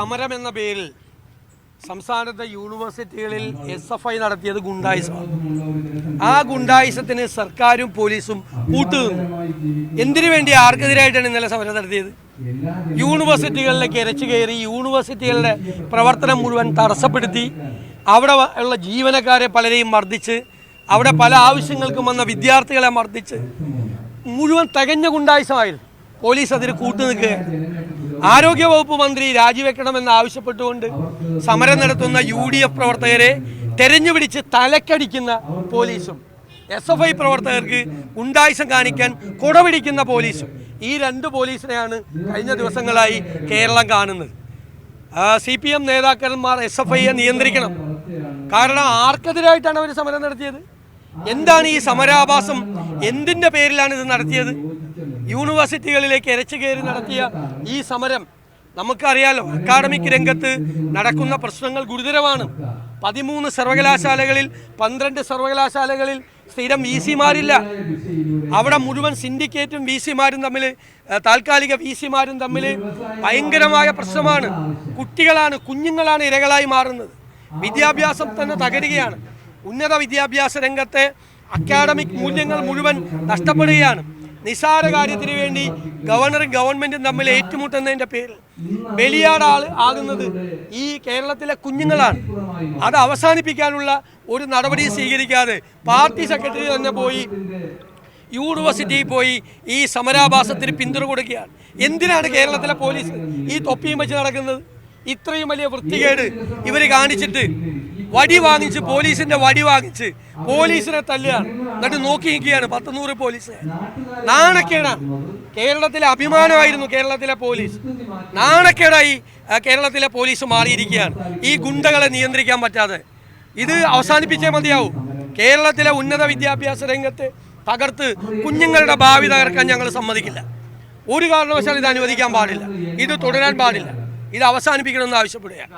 സമരം എന്ന പേരിൽ സംസ്ഥാനത്തെ യൂണിവേഴ്സിറ്റികളിൽ SFI നടത്തിയത് ഗുണ്ടായിസമാണ്. ആ ഗുണ്ടായിസത്തിന് സർക്കാരും പോലീസും കൂട്ടുനിന്നു. എന്തിനു വേണ്ടി ആർക്കെതിരായിട്ടാണ് ഇന്നലെ സമരം നടത്തിയത്? യൂണിവേഴ്സിറ്റികളിലേക്ക് ഇരച്ചു കയറി യൂണിവേഴ്സിറ്റികളുടെ പ്രവർത്തനം മുഴുവൻ തടസ്സപ്പെടുത്തി അവിടെ ഉള്ള ജീവനക്കാരെ പലരെയും മർദ്ദിച്ച് അവിടെ പല ആവശ്യങ്ങൾക്കും വന്ന വിദ്യാർത്ഥികളെ മർദ്ദിച്ച് മുഴുവൻ തികഞ്ഞ ഗുണ്ടായിസമായിരുന്നു. പോലീസ് അതിന് കൂട്ടുനിൽക്കുകയാണ്. ആരോഗ്യവകുപ്പ് മന്ത്രി രാജിവെക്കണമെന്ന് ആവശ്യപ്പെട്ടുകൊണ്ട് സമരം നടത്തുന്ന UDF പ്രവർത്തകരെ തെരഞ്ഞുപിടിച്ച് തലക്കടിക്കുന്ന പോലീസും SFI പ്രവർത്തകർക്ക് ഗുണ്ടായിസം കാണിക്കാൻ കുടപിടിക്കുന്ന പോലീസും, ഈ രണ്ട് പോലീസിനെയാണ് കഴിഞ്ഞ ദിവസങ്ങളായി കേരളം കാണുന്നത്. CPM നേതാക്കന്മാർ SFIയെ നിയന്ത്രിക്കണം. കാരണം ആർക്കെതിരായിട്ടാണ് അവർ സമരം നടത്തിയത്? എന്താണ് ഈ സമരാഭാസം? എന്തിൻ്റെ പേരിലാണ് ഇത് നടത്തിയത്? യൂണിവേഴ്സിറ്റികളിലേക്ക് ഇരച്ചു കയറി നടത്തിയ ഈ സമരം നമുക്കറിയാലോ. അക്കാഡമിക് രംഗത്ത് നടക്കുന്ന പ്രശ്നങ്ങൾ ഗുരുതരമാണ്. 13 സർവകലാശാലകളിൽ 12 സർവകലാശാലകളിൽ സ്ഥിരം VC-മാരില്ല. അവിടെ മുഴുവൻ സിൻഡിക്കേറ്റും VC-മാരും തമ്മിൽ, താൽക്കാലിക VC-മാരും തമ്മിൽ ഭയങ്കരമായ പ്രശ്നമാണ്. കുഞ്ഞുങ്ങളാണ് ഇരകളായി മാറുന്നത്. വിദ്യാഭ്യാസം തന്നെ തകരുകയാണ്. ഉന്നത വിദ്യാഭ്യാസ രംഗത്തെ അക്കാഡമിക് മൂല്യങ്ങൾ മുഴുവൻ നഷ്ടപ്പെടുകയാണ്. നിസാര കാര്യത്തിന് വേണ്ടി ഗവർണറും ഗവൺമെൻറ്റും തമ്മിൽ ഏറ്റുമുട്ടുന്നതിൻ്റെ പേരിൽ ബലിയാടാകുന്നത് ഈ കേരളത്തിലെ കുഞ്ഞുങ്ങളാണ്. അത് അവസാനിപ്പിക്കാനുള്ള ഒരു നടപടി സ്വീകരിക്കാതെ പാർട്ടി സെക്രട്ടറി തന്നെ പോയി യൂണിവേഴ്സിറ്റിയിൽ പോയി ഈ സമരാഭാസത്തിന് പിന്തുണ കൊടുക്കുകയാണ്. എന്തിനാണ് കേരളത്തിലെ പോലീസ് ഈ തൊപ്പിയും വെച്ച് നടക്കുന്നത്? ഇത്രയും വലിയ വൃത്തികേട് ഇവർ കാണിച്ചിട്ട് വടി വാങ്ങിച്ച്, പോലീസിന്റെ വടി വാങ്ങിച്ച് പോലീസിനെ തല്ലുകയാണ്. എന്നിട്ട് നോക്കി നിൽക്കുകയാണ് 100 പോലീസ്. നാണക്കേടാണ്. കേരളത്തിലെ അഭിമാനമായിരുന്നു കേരളത്തിലെ പോലീസ്. നാണക്കേടായി കേരളത്തിലെ പോലീസ് മാറിയിരിക്കുകയാണ് ഈ ഗുണ്ടകളെ നിയന്ത്രിക്കാൻ പറ്റാതെ. ഇത് അവസാനിപ്പിച്ചേ മതിയാവും. കേരളത്തിലെ ഉന്നത വിദ്യാഭ്യാസ രംഗത്തെ തകർത്ത് കുഞ്ഞുങ്ങളുടെ ഭാവി തകർക്കാൻ ഞങ്ങൾ സമ്മതിക്കില്ല. ഒരു കാരണവശാലും ഇത് അനുവദിക്കാൻ പാടില്ല. ഇത് തുടരാൻ പാടില്ല. ഇത് അവസാനിപ്പിക്കണമെന്ന് ആവശ്യപ്പെടുകയാണ്.